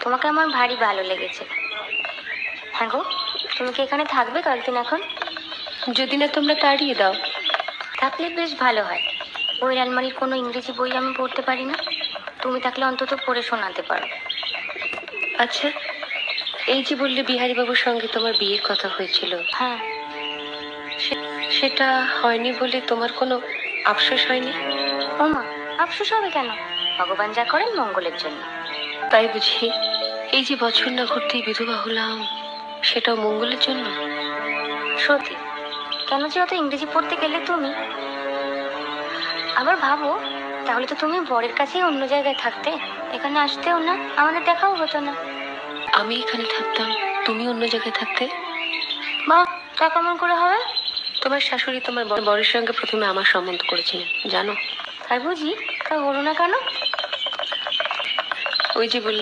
তোমাকে আমার ভারী ভালো লেগেছে। হ্যাঁ গো, তুমি কি এখানে থাকবে কয়েকদিন এখন? যদি না তোমরা তাড়িয়ে দাও। থাকলে বেশ ভালো হয়। ওই আলমারির কোনো ইংরেজি বই আমি পড়তে পারি না, তুমি থাকলে অন্তত পড়ে শোনাতে পারো। আচ্ছা, এই যে বললে বিহারীবাবুর সঙ্গে তোমার বিয়ের কথা হয়েছিল, হ্যাঁ। সেটা হয়নি বলে তোমার কোনো আফসোস হয়নি? ওমা, আফসোস হবে কেন? ভগবান যা করেন মঙ্গলের জন্য। তাই বুঝি? এই যে বছর না ঘুরতেই বিধবা হলাম, সেটাও মঙ্গলের জন্য? সত্যি, কেন যে অত ইংরেজি পড়তে গেলে তুমি? আবার ভাবো, তাহলে তো তুমি বরের কাছেই অন্য জায়গায় থাকতে, এখানে আসতেও না, আমাদের দেখাও হতো না। আমি এখানে থাকতাম, তুমি অন্য জায়গায় থাকতে? বা তা কেমন করে হবে? তোমার শাশুড়ি তোমার বরের সঙ্গে প্রথমে আমার সম্বন্ধ করেছিলেন, জানো? তাই বুঝি? তা বলো না কেন? ওই যে বললে